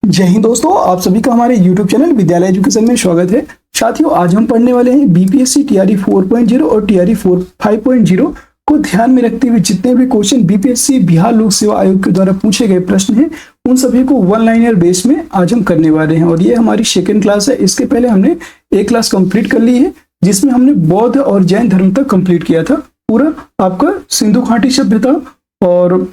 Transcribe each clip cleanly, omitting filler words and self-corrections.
जय हिंद दोस्तों, आप सभी का हमारे YouTube चैनल विद्यालय एजुकेशन में स्वागत है। साथियों, आज हम पढ़ने वाले हैं बीपीएससी टीआरई 4.0 और टीआरई 5.0 को ध्यान में रखते हुए जितने भी क्वेश्चन बीपीएससी बिहार लोक सेवा आयोग के द्वारा पूछे गए प्रश्न हैं, उन सभी को वन लाइनर बेस में आज हम करने वाले हैं। और ये हमारी सेकेंड क्लास है। इसके पहले हमने एक क्लास कंप्लीट कर ली है, जिसमें हमने बौद्ध और जैन धर्म तक कंप्लीट किया था। पूरा आपका सिंधु घाटी सभ्यता और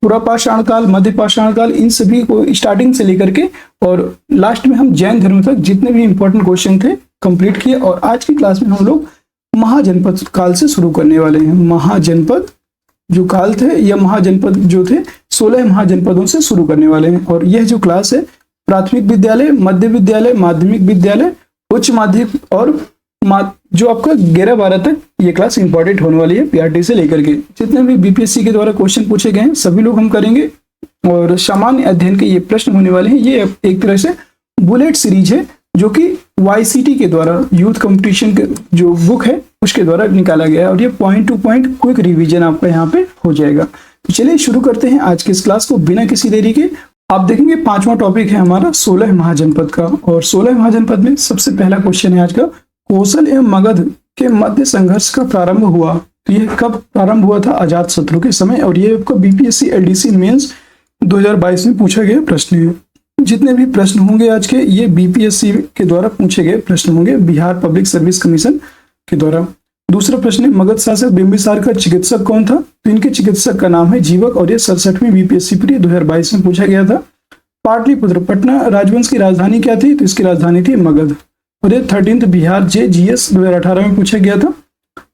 पूरा पाषाण काल, मध्य पाषाण काल, इन सभी को स्टार्टिंग से लेकर के और लास्ट में हम जैन धर्म तक जितने भी इंपॉर्टेंट क्वेश्चन थे कंप्लीट किए। और आज की क्लास में हम लोग महाजनपद काल से शुरू करने वाले हैं। महाजनपद जो काल थे या महाजनपद जो थे 16 महाजनपदों से शुरू करने वाले हैं। और यह जो क्लास है प्राथमिक विद्यालय, मध्य विद्यालय, माध्यमिक विद्यालय, उच्च माध्यमिक और जो आपका 11-12 तक ये क्लास इंपॉर्टेंट होने वाली है। पीआरटी से लेकर के जितने भी बीपीएससी के द्वारा क्वेश्चन पूछे गए हैं सभी लोग हम करेंगे। और सामान्य अध्ययन के ये प्रश्न होने वाले हैं। ये एक तरह से बुलेट सीरीज है जो कि वाईसीटी के द्वारा, यूथ कंपटीशन के जो बुक है उसके द्वारा निकाला गया है। और ये point two point quick revision आपका यहाँ पे हो जाएगा। तो चलिए शुरू करते हैं आज की इस क्लास को बिना किसी देरी के। आप देखेंगे 5वां टॉपिक है हमारा 16 महाजनपद का। और 16 महाजनपद में सबसे पहला क्वेश्चन है आज का, कौशल एवं मगध के मध्य संघर्ष का प्रारंभ हुआ। तो ये कब प्रारंभ हुआ था? अजात शत्रु के समय। और ये आपको बीपीएससी एलडीसी मेंस 2022 में पूछा गया प्रश्न है। जितने भी प्रश्न होंगे आज के, ये बीपीएससी के द्वारा पूछे गए प्रश्न होंगे, बिहार पब्लिक सर्विस कमीशन के द्वारा। दूसरा प्रश्न है, मगध शासक बिंबिसार का चिकित्सक कौन था? तो इनके चिकित्सक का नाम है जीवक। और ये 67वीं बीपीएससी प्री 2022 में पूछा गया था। पाटलिपुत्र, पटना राजवंश की राजधानी क्या थी? तो इसकी राजधानी थी मगध। और ये 13th बिहार JGS 2018 में पूछा गया था।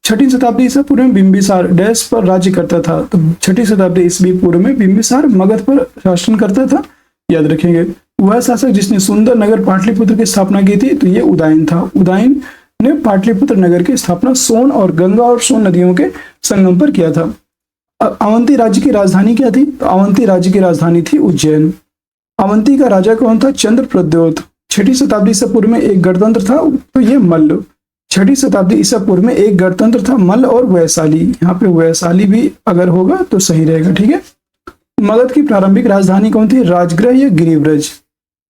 6ठी शताब्दी ईसा पूर्व में बिंबिसार डैश पर राज्य करता था। तो 6ठी शताब्दी ईस्वी पूर्व में बिंबिसार मगध पर शासन करता था। याद रखेंगे। वह शासक जिसने सुंदर नगर पाटलिपुत्र की स्थापना की थी, तो ये उदयन था। उदयन ने पाटलिपुत्र नगर की स्थापना सोन और गंगा और सोन नदियों के संगम पर किया था। अवंती राज्य की राजधानी क्या थी? तो अवंती राज्य की राजधानी थी उज्जैन। अवंती का राजा कौन था? चंद्रप्रद्योत। 6ठी शताब्दी ईसा पूर्व में एक गणतंत्र था, तो ये मल्ल। 6ठी शताब्दी ईसा पूर्व में एक गणतंत्र था मल्ल और वैशाली। यहाँ पे वैशाली भी अगर होगा तो सही रहेगा, ठीक है। मगध की प्रारंभिक राजधानी कौन थी? राजगृह या गिरिव्रज।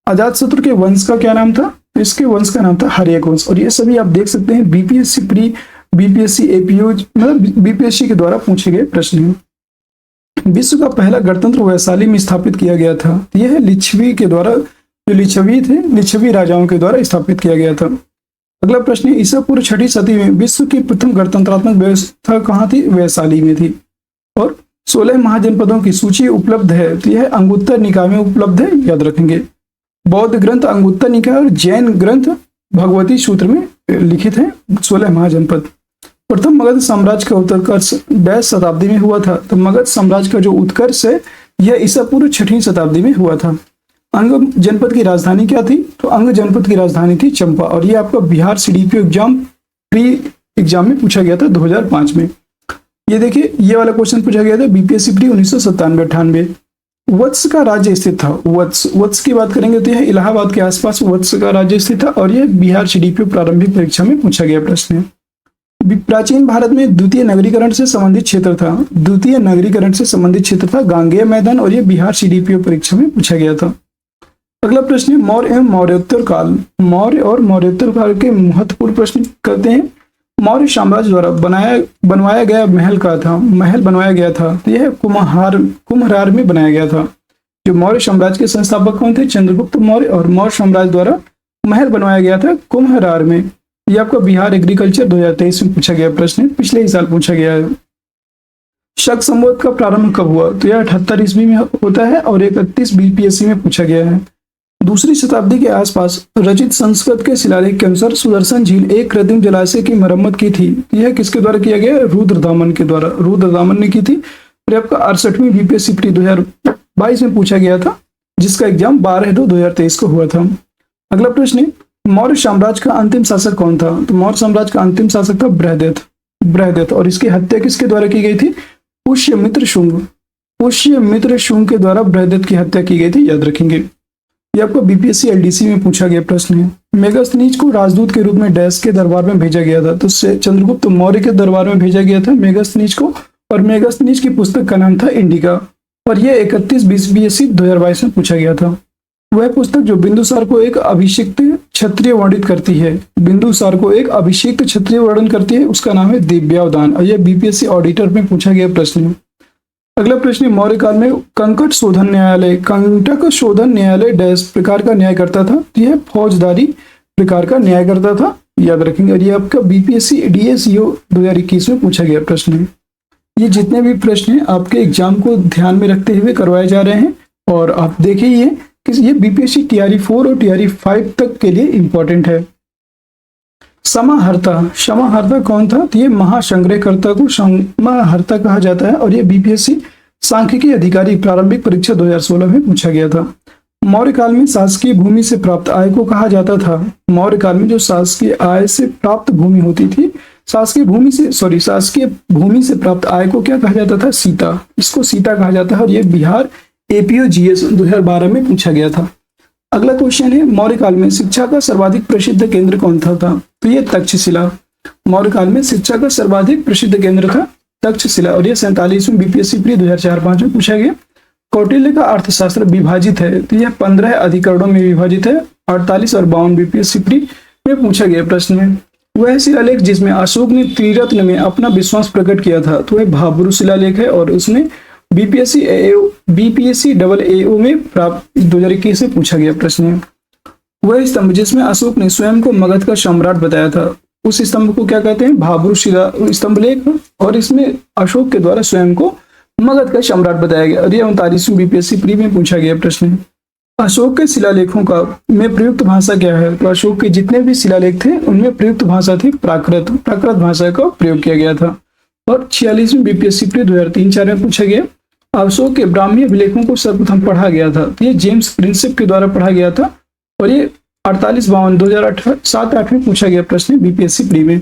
अजातशत्रु के वंश का क्या नाम था? इसके वंश का नाम था हर्यक वंश। और ये सभी आप देख सकते हैं बीपीएससी प्री, बीपीएससी एपीओ, मतलब बीपीएससी के द्वारा पूछे गए प्रश्न हैं। विश्व का पहला गणतंत्र वैशाली में स्थापित किया गया था। यह है लिच्छवी के द्वारा, जो लिच्छवी थे, लिच्छवी राजाओं के द्वारा स्थापित किया गया था। अगला प्रश्न है, ईसा पूर्व 6ठी सदी में विश्व की प्रथम गणतंत्रात्मक व्यवस्था कहाँ थी? वैशाली में थी। और 16 महाजनपदों की सूची उपलब्ध है, तो यह अंगुत्तर निकाय में उपलब्ध है। याद रखेंगे। बौद्ध ग्रंथ अंगुत्तर निकाय और जैन ग्रंथ भगवती सूत्र में लिखित है 16 महाजनपद। प्रथम मगध साम्राज्य का उत्कर्ष 22 शताब्दी में हुआ था। तो मगध साम्राज्य का जो उत्कर्ष है यह ईसा पूर्व 6ठी शताब्दी में हुआ था। अंग जनपद की राजधानी क्या थी? तो अंग जनपद की राजधानी थी चंपा। और ये आपका Bihar CDPO exam pre exam में पूछा गया था 2005 में। ये देखिए, ये वाला क्वेश्चन पूछा गया था बीपीएससी प्री 1997-98। वत्स का राज्य स्थित था। वत्स की बात करेंगे तो यह इलाहाबाद के आसपास वत्स का राज्य स्थित था। और यह बिहार सीडीपीओ प्रारंभिक परीक्षा में पूछा गया प्रश्न है। प्राचीन भारत में द्वितीय नगरीकरण से संबंधित क्षेत्र था। द्वितीय नगरीकरण से संबंधित क्षेत्र था गांगेय मैदान। और यह बिहार सीडीपीओ परीक्षा में पूछा गया था। अगला प्रश्न है, मौर्य एवं मौर्योत्तर काल। मौर्य और मौर्योत्तर काल के महत्वपूर्ण प्रश्न करते हैं। मौर्य साम्राज्य द्वारा बनवाया गया महल का था, महल बनवाया गया था। तो यह कुम्हरार में बनाया गया था। जो मौर्य साम्राज्य के संस्थापक कौन थे? चंद्रगुप्त मौर्य। और मौर्य साम्राज्य द्वारा महल बनवाया गया था कुम्हरार में। यह आपका बिहार एग्रीकल्चर 2023 में पूछा गया प्रश्न है, पिछले ही साल पूछा गया है। शक संवत का प्रारंभ कब हुआ? तो यह 78 ईस्वी में होता है। और 31 बीपीएससी में पूछा गया है। दूसरी शताब्दी के आसपास रचित संस्कृत के शिलालेख के अनुसार सुदर्शन झील एक कृत्रिम जलाशय की मरम्मत की थी। यह किसके द्वारा किया गया? रुद्रदामन के द्वारा। रुद्रदामन ने की थी। और आपका 68वीं बीपीएससी प्री 2022 में पूछा गया था, जिसका एग्जाम 12/2/2023 को हुआ था। अगला प्रश्न है, मौर्य साम्राज्य का अंतिम शासक कौन था? तो मौर्य साम्राज्य का अंतिम शासक था बृहदेव। और इसकी हत्या किसके द्वारा की गई थी? पुष्यमित्र शुंग। पुष्यमित्र शुंग के द्वारा बृहदेव की हत्या की गई थी। याद रखेंगे। ये आपको बीपीएससी एलडीसी में पूछा गया प्रश्न है। मेगास्थनीज को राजदूत के रूप में डैश के दरबार में भेजा गया था। तो चंद्रगुप्त मौर्य के दरबार में भेजा गया था मेगास्थनीज को। और मेगास्थनीज की पुस्तक का नाम था इंडिका। और ये 31 बीपीएससी 2022 में पूछा गया था। वह पुस्तक जो बिंदुसार को एक अभिषिक्त क्षत्रिय वर्णित करती है, बिंदुसार को एक अभिषिक्त क्षत्रिय वर्णन करती है, उसका नाम है दिव्यावदान। और यह बीपीएससी ऑडिटर में पूछा गया प्रश्न है। अगला प्रश्न है, मौर्य काल में कंकट शोधन न्यायालय डैश प्रकार का न्याय करता था? यह फौजदारी प्रकार का न्याय करता था, याद रखेंगे। और ये आपका बीपीएससी डीएसईओ 2021 में पूछा गया प्रश्न है। ये जितने भी प्रश्न हैं आपके एग्जाम को ध्यान में रखते हुए करवाए जा रहे हैं। और आप देखिए कि ये बीपीएससी टीआरई 4 और टीआरई 5 तक के लिए इंपॉर्टेंट है। समाहर्ता कौन था? तो ये महासंग्रहकर्ता को समाहर्ता कहा जाता है। और ये बीपीएससी सांख्यिकी अधिकारी प्रारंभिक परीक्षा 2016 में पूछा गया था। मौर्य काल में शासकीय भूमि से प्राप्त आय को कहा जाता था? मौर्य काल में जो शासकीय आय से प्राप्त भूमि होती थी, शासकीय भूमि से प्राप्त आय को क्या कहा जाता था? सीता। इसको सीता कहा जाता है। और ये बिहार एपीओ जीएस 2012 में पूछा गया था। अगला क्वेश्चन है, मौर्य काल में शिक्षा का सर्वाधिक प्रसिद्ध केंद्र कौन था? तो ये तक्षशिला। मौर्य काल में शिक्षा का सर्वाधिक प्रसिद्ध केंद्र था तक्षशिला। और ये 47वें बीपीएससी प्री 2004-5 में पूछा गया। कौटिल्य का अर्थशास्त्र विभाजित है? तो यह 15 अधिकरणों में विभाजित है। 48 और 52 बीपीएससी प्री में पूछा गया प्रश्न है। वह शिलालेख जिसमें अशोक ने त्रिरत्न में अपना विश्वास प्रकट किया था, तो वह भाब्रू शिलालेख है। और उसने बीपीएससी डबल एओ में प्राप्त 2021 में पूछा गया प्रश्न है। वह स्तंभ जिसमें अशोक ने स्वयं को मगध का सम्राट बताया था, उस स्तंभ को क्या कहते हैं? भाब्रू शिला स्तंभ लेख। और इसमें अशोक के द्वारा स्वयं को मगध का सम्राट बताया गया। और यह 39वें बीपीएससी प्री में पूछा गया प्रश्न है। अशोक के शिलालेखों का में प्रयुक्त भाषा क्या है? तो अशोक के जितने भी शिलालेख थे उनमें प्रयुक्त भाषा थी प्राकृत भाषा का प्रयोग किया गया था। और 46वें बीपीएससी प्री 2003-4 में पूछा गया। अशोक के ब्राह्मी अभिलेखों को सर्वप्रथम पढ़ा गया था, तो ये जेम्स प्रिंसेप के द्वारा पढ़ा गया था। और ये 48-52 2007-8 में पूछा गया प्रश्न बीपीएससी प्री में।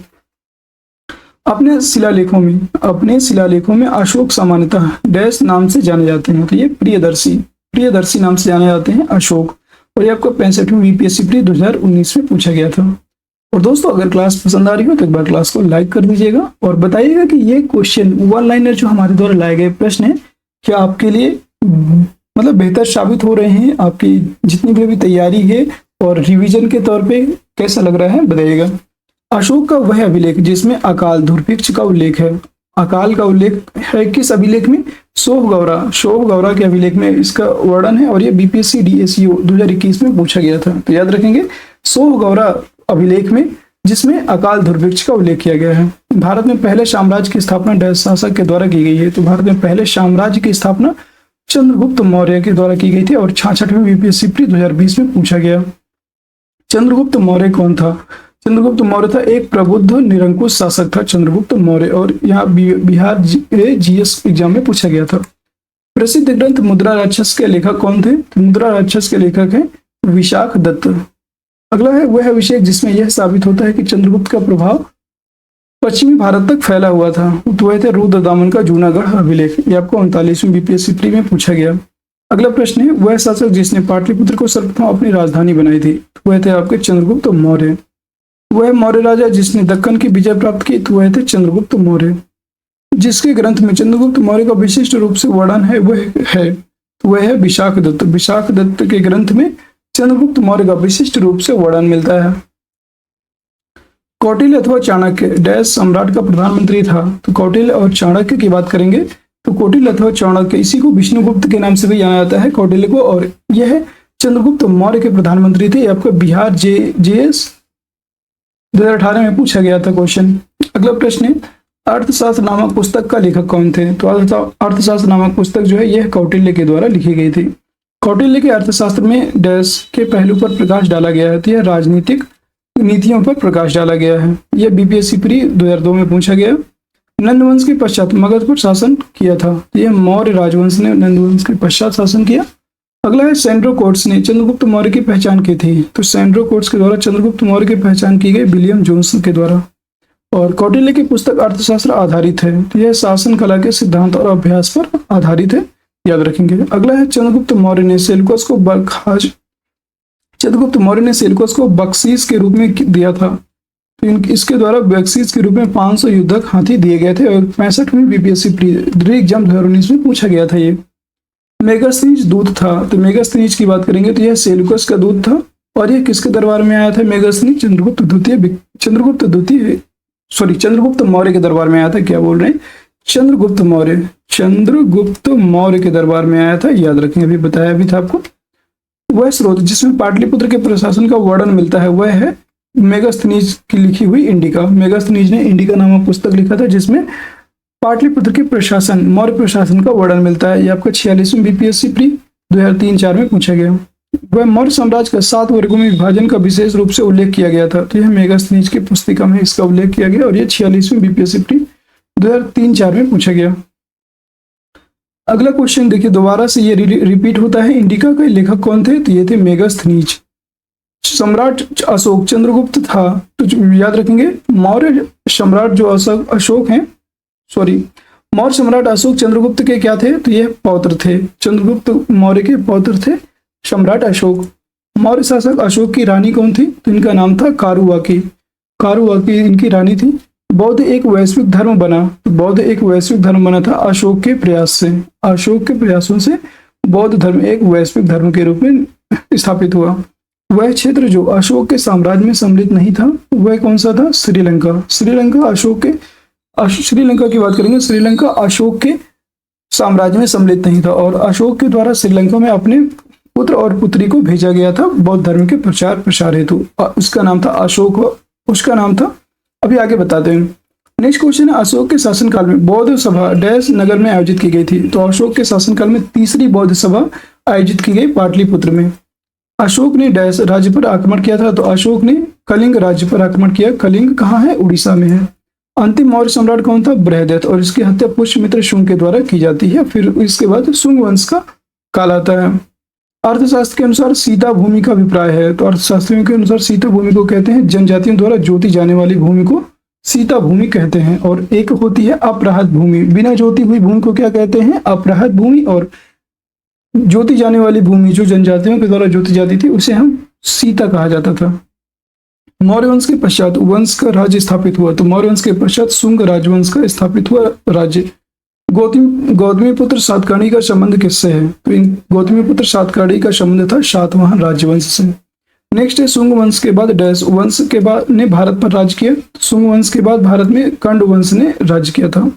अपने शिलालेखों में अशोक सामान्यतः डैश नाम से जाने जाते हैं, तो ये प्रियदर्शी नाम से जाने जाते हैं अशोक। और ये आपको 65वें बीपीएससी प्री 2019 में पूछा गया था। और दोस्तों, अगर क्लास पसंद आ रही हो तो एक बार क्लास को लाइक कर दीजिएगा और बताइएगा कि ये क्वेश्चन वन लाइनर जो हमारे द्वारा लाए गए प्रश्न है क्या आपके लिए मतलब बेहतर साबित हो रहे हैं? आपकी जितनी भी तैयारी है और रिवीजन के तौर पे कैसा लग रहा है बताइएगा। अशोक का वह अभिलेख जिसमें अकाल धूर्भिक्ष का उल्लेख है, अकाल का उल्लेख है किस अभिलेख में? सोह गौरा के अभिलेख में इसका वर्णन है। और ये बीपीएससी डीएसईओ 2021 में पूछा गया था, तो याद रखेंगे सोह गौरा अभिलेख में जिसमें अकाल धूर्भिक्ष का उल्लेख किया गया है। भारत में पहले साम्राज्य की स्थापना डैश शासक के द्वारा की गई है? तो भारत में पहले साम्राज्य की स्थापना चंद्रगुप्त मौर्य के द्वारा की गई थी। और 66वें बीपीएससी प्री 2020 में पूछा गया। चंद्रगुप्त मौर्य कौन था? चंद्रगुप्त मौर्य था एक प्रबुद्ध निरंकुश शासक था चंद्रगुप्त मौर्य। और यहाँ बिहार जीएस एग्जाम में पूछा गया था। प्रसिद्ध ग्रंथ मुद्रा राक्षस के लेखक कौन थे? तो मुद्रा राक्षस के लेखक है विशाख दत्त। अगला है वह विषय जिसमें यह साबित होता है कि चंद्रगुप्त का प्रभाव पश्चिमी भारत तक फैला हुआ था, तो वह थे रुद्रदामन का जूनागढ़ अभिलेख। ये आपको 39वें बीपीएससी प्री में पूछा गया। अगला प्रश्न है वह शासक जिसने पाटलिपुत्र को सर्वप्रथम अपनी राजधानी बनाई थी, तो वह थे आपके चंद्रगुप्त मौर्य। वह मौर्य राजा जिसने दक्कन की विजय प्राप्त की, तो वह थे चंद्रगुप्त मौर्य। जिसके ग्रंथ में चंद्रगुप्त मौर्य का विशिष्ट रूप से वर्णन है वह है विशाख दत्त। विशाख दत्त के ग्रंथ में चंद्रगुप्त मौर्य का विशिष्ट रूप से वर्णन मिलता है। कौटिल्य अथवा चाणक्य डैश सम्राट का प्रधानमंत्री था? तो कौटिल्य और चाणक्य की बात करेंगे तो कौटिल्य अथवा चाणक्य, इसी को विष्णुगुप्त के नाम से भी जाना जाता है कौटिल्य को। और यह चंद्रगुप्त मौर्य के प्रधानमंत्री थे। आपका बिहार जेएस 2018 में पूछा गया था क्वेश्चन। अगला प्रश्न है अर्थशास्त्र नामक पुस्तक का लेखक कौन थे? तो अर्थशास्त्र नामक पुस्तक जो है यह कौटिल्य के द्वारा लिखी गई थी। कौटिल्य के अर्थशास्त्र में डैश के पहलू पर प्रकाश डाला गया है, तो यह राजनीतिक नीतियों पर प्रकाश डाला गया है। यह बीपीएससी प्री 2002 में पूछा गया। नंदवंश के पश्चात मगध पर शासन किया था, यह मौर्य राजवंश ने नंदवंश के पश्चात शासन किया। अगला है सैंड्रो कोर्ट्स ने चंद्रगुप्त मौर्य की पहचान की थी? तो सैंड्रो कोर्ट्स के द्वारा चंद्रगुप्त मौर्य की पहचान की गई विलियम जोन्स के द्वारा। और कौटिल्य की पुस्तक अर्थशास्त्र आधारित है, तो यह शासन कला के सिद्धांत और अभ्यास पर आधारित है, याद रखेंगे। अगला है चंद्रगुप्त मौर्य ने सेल्यूकस को बख्शीश के रूप में दिया था, तो इसके द्वारा बख्शीश के रूप में 500 युद्धक हाथी दिए गए थे। और 65वें बीपीएससी प्री एग्जाम 2019 में पूछा गया था ये। मेगास्थनीज दूत था, तो मेगास्थनीज की बात करेंगे तो यह सेल्यूकस का दूत था और यह किसके दरबार में आया था? मेगास्थनीज चंद्रगुप्त मौर्य के दरबार में आया था। क्या बोल रहे हैं? चंद्रगुप्त मौर्य के दरबार में आया था, याद रखें, अभी बताया भी था आपको। वह स्रोत जिसमें पाटलिपुत्र के प्रशासन का वर्णन मिलता है वह है मेगास्थनीज की लिखी हुई इंडिका। मेगास्थनीज ने इंडिका नामक पुस्तक लिखा था जिसमें पाटलिपुत्र के प्रशासन, मौर्य प्रशासन का वर्णन मिलता है। ये आपका 46वें बीपीएससी प्री 2003-4 में पूछा गया। वह मौर्य साम्राज्य का 7 वर्गों में विभाजन का विशेष रूप से उल्लेख किया गया था, तो यह मेगास्थनीज की पुस्तिका में इसका उल्लेख किया गया और यह 46वें बीपीएससी प्री 2003-4 में पूछा गया। अगला क्वेश्चन देखिए, दोबारा से ये रिपीट होता है। इंडिका के लेखक कौन थे? तो ये थे मेगास्थनीज। सम्राट अशोक चंद्रगुप्त था, तो याद रखेंगे मौर्य सम्राट जो अशोक हैं, मौर्य सम्राट अशोक चंद्रगुप्त के क्या थे? तो ये पौत्र थे, चंद्रगुप्त मौर्य के पौत्र थे सम्राट अशोक। मौर्य शासक अशोक की रानी कौन थी? तो इनका नाम था कारुवाकी। कारुवाकी इनकी रानी थी। बौद्ध एक वैश्विक धर्म बना, बौद्ध एक वैश्विक धर्म बना था अशोक के प्रयास से। अशोक के प्रयासों से बौद्ध धर्म एक वैश्विक धर्म के रूप में स्थापित हुआ। वह क्षेत्र जो अशोक के साम्राज्य में सम्मिलित नहीं था वह कौन सा था? श्रीलंका। श्रीलंका की बात करेंगे, श्रीलंका अशोक के साम्राज्य में सम्मिलित नहीं था और अशोक के द्वारा श्रीलंका में अपने पुत्र और पुत्री को भेजा गया था बौद्ध धर्म के प्रचार प्रसार हेतु। उसका नाम था अशोक, उसका नाम था, अभी आगे बताते हैं। नेक्स्ट क्वेश्चन है, अशोक के शासनकाल में बौद्ध सभा डैश नगर में आयोजित की गई थी। तो अशोक के शासनकाल में तीसरी बौद्ध सभा आयोजित की गई पाटलिपुत्र में। अशोक ने डैश राज्य पर आक्रमण किया था, तो अशोक ने कलिंग राज्य पर आक्रमण किया। कलिंग कहाँ है? उड़ीसा में है। अंतिम मौर्य सम्राट कौन था? बृहदत्त, और इसकी हत्या पुष्यमित्र शुंग के द्वारा की जाती है। फिर इसके बाद शुंग वंश का काल आता है। अर्थशास्त्र के अनुसार सीता भूमि का अभिप्राय है, तो अर्थशास्त्रियों के अनुसार सीता भूमि को कहते हैं जनजातियों द्वारा जोती जाने वाली भूमि को सीता भूमि कहते हैं। और एक होती है अपराहत भूमि, बिना जोती हुई भूमि को क्या कहते हैं? अपराहत भूमि। और जोती जाने वाली भूमि जो जनजातियों के द्वारा जोती जाती थी उसे हम सीता कहा जाता था। मौर्य वंश के पश्चात वंश का राज्य स्थापित हुआ, तो मौर्य वंश के पश्चात शुंग राजवंश का स्थापित हुआ राज्य। गौतमीपुत्र सातकर्णी का संबंध किससे है? तो इन गौतमीपुत्र सातकर्णी का संबंध था सातवाहन राजवंश से। नेक्स्ट है, शुंग वंश के बाद डैश वंश के बाद ने भारत पर राज्य किया। शुंग वंश के बाद भारत में कंड वंश ने राज्य किया था।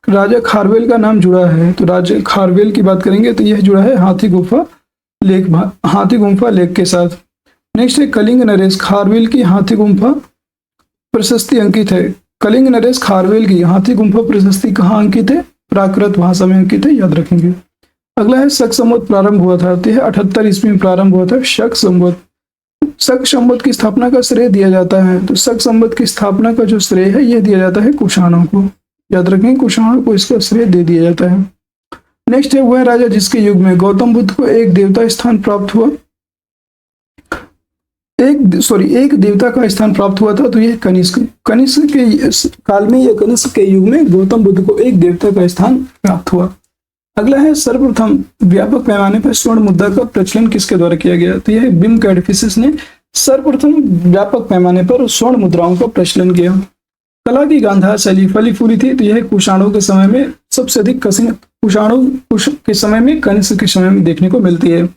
राजा खारवेल का नाम जुड़ा है, तो राजा खारवेल की बात करेंगे तो यह जुड़ा है हाथी गुफा लेक के साथ। नेक्स्ट है, कलिंग नरेश खारवेल की हाथी गुफा प्रशस्ति अंकित है। कलिंग नरेश खारवेल की हाथी गुफा प्रशस्ति कहाँ अंकित है? प्राकृत भाषा में अंकित है, याद रखेंगे। अगला है, शक संवत प्रारंभ हुआ था, तो यह 78 ईस्वी में प्रारंभ हुआ था शक संवत की स्थापना का श्रेय दिया जाता है, तो शक संवत की स्थापना का जो श्रेय है यह दिया जाता है कुषाणों को, याद रखेंगे, कुषाणों को इसका श्रेय दे दिया जाता है। नेक्स्ट है, वह राजा जिसके युग में गौतम बुद्ध को एक देवता स्थान प्राप्त हुआ, एक देवता का स्थान प्राप्त हुआ था, तो यह कनिष्क के काल में या कनिष्क के युग में गौतम बुद्ध को एक देवता का स्थान प्राप्त हुआ। अगला है, सर्वप्रथम व्यापक पैमाने पर स्वर्ण मुद्रा का प्रचलन किसके द्वारा किया गया? तो यह बिम कैडफिसिस ने सर्वप्रथम व्यापक पैमाने पर स्वर्ण मुद्राओं का प्रचलन किया। कला की गांधार शैली फली फूली थी, तो यह कुषाणों के समय में सबसे अधिक कुषाणों के समय में कनिष्क के समय में देखने को मिलती है।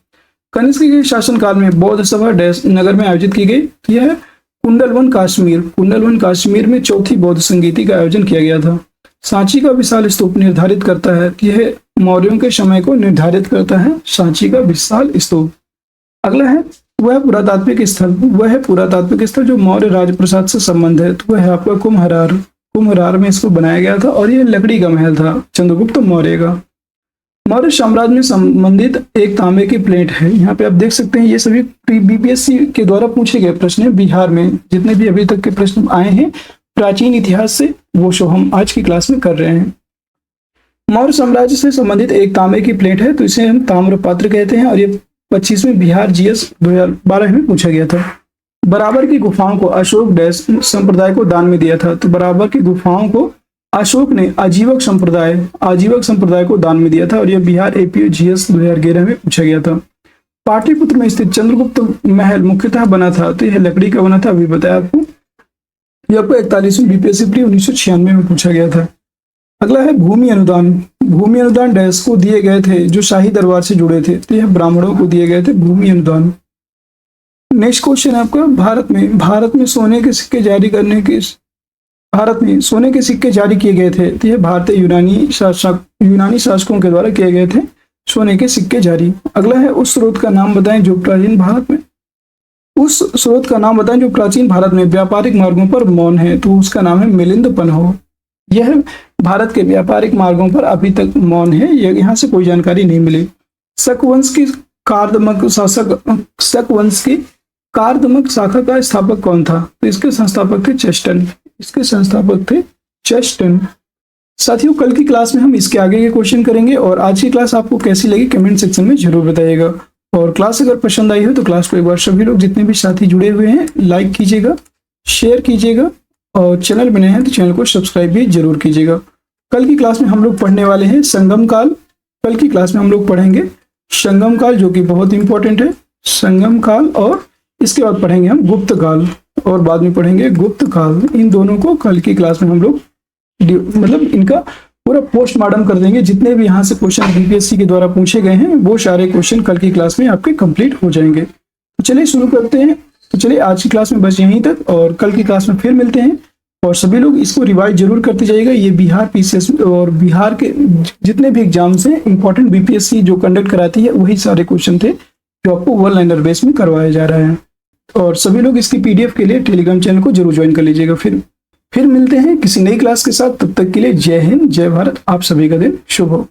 कनिष्क के शासनकाल में बौद्ध सभा डैश नगर में आयोजित की गई, तो यह कुंडलवन काश्मीर में चौथी बौद्ध संगीति का आयोजन किया गया था। सांची का विशाल स्तूप निर्धारित करता है कि यह मौर्यों के समय को निर्धारित करता है, सांची का विशाल स्तूप। अगला है, वह पुरातात्विक स्थल जो मौर्य राजप्रसाद से संबंध है, तो वह है आपका कुम्हरार में इसको बनाया गया था और यह लकड़ी का महल था चंद्रगुप्त मौर्य का। मौर्य साम्राज्य में संबंधित एक तांबे की प्लेट है। यहाँ पे आप देख सकते हैं ये सभी बीपीएससी के द्वारा पूछे गए प्रश्न है। बिहार में जितने भी अभी तक के प्रश्न आए हैं प्राचीन इतिहास से, वो शो हम आज की क्लास में कर रहे हैं। मौर्य साम्राज्य से संबंधित एक तांबे की प्लेट है, तो इसे हम ताम्रपात्र कहते हैं और ये 25वें बिहार जीएस 2012 में पूछा गया था। बराबर की गुफाओं को अशोक डैश संप्रदाय को दान में दिया था, तो बराबर की गुफाओं को अशोक ने आजीवक संप्रदाय को दान में दिया था और यह बिहार एपीओ जीएस 2011 में पूछा गया था। पाटलिपुत्र में स्थित चंद्रगुप्त महल मुख्यतः बना था, तो यह लकड़ी का बना था, अभी बताया आपको। यह आपको 41वीं बीपीएससी प्री 1996 में पूछा गया था। अगला है भूमि अनुदान। भूमि अनुदान डैश को दिए गए थे जो शाही दरबार से जुड़े थे, तो यह ब्राह्मणों को दिए गए थे भूमि अनुदान। नेक्स्ट क्वेश्चन है आपका, भारत में सोने के सिक्के जारी करने के भारत में सोने के सिक्के जारी किए गए थे, तो यह भारतीय यूनानी शासकों के द्वारा किए गए थे सोने के सिक्के जारी। अगला है उस स्रोत का नाम बताएं जो प्राचीन भारत में व्यापारिक मार्गों पर मौन है, तो उसका नाम है मिलिंद पन्हो। यह भारत के व्यापारिक मार्गों पर अभी तक मौन है, यहाँ से कोई जानकारी नहीं मिली। शक वंश की कार्दमक शाखा का स्थापक कौन था, तो इसके संस्थापक थे चेस्टन। साथियों, कल की क्लास में हम इसके आगे के क्वेश्चन करेंगे, और आज की क्लास आपको कैसी लगी कमेंट सेक्शन में जरूर बताइएगा। और क्लास अगर पसंद आई हो तो क्लास को एक बार सभी लोग जितने भी साथी जुड़े हुए हैं लाइक कीजिएगा, शेयर कीजिएगा, और चैनल बने हैं तो चैनल को सब्सक्राइब भी जरूर कीजिएगा। कल की क्लास में हम लोग पढ़ने वाले हैं संगम काल। कल की क्लास में हम लोग पढ़ेंगे संगम काल, जो कि बहुत इंपॉर्टेंट है, संगम काल, और इसके बाद पढ़ेंगे हम गुप्त काल, और बाद में पढ़ेंगे गुप्त काल। इन दोनों को कल की क्लास में हम लोग मतलब इनका पूरा पोस्टमार्टम कर देंगे। जितने भी यहाँ से क्वेश्चन बीपीएससी के द्वारा पूछे गए हैं वो सारे क्वेश्चन कल की क्लास में आपके कंप्लीट हो जाएंगे। तो चलिए शुरू करते हैं। तो चलिए आज की क्लास में बस यहीं तक, और कल की क्लास में फिर मिलते हैं। और सभी लोग इसको रिवाइज जरूर करते जाइएगा। ये बिहार पीसीएस और बिहार के जितने भी एग्जाम्स हैं इंपॉर्टेंट बीपीएससी जो कंडक्ट कराती है वही सारे क्वेश्चन थे जो आपको वन लाइनर बेस में करवाया जा रहा है। और सभी लोग इसकी पीडीएफ के लिए टेलीग्राम चैनल को जरूर ज्वाइन कर लीजिएगा। फिर मिलते हैं किसी नई क्लास के साथ। तब तक के लिए जय हिंद, जय भारत। आप सभी का दिन शुभ हो।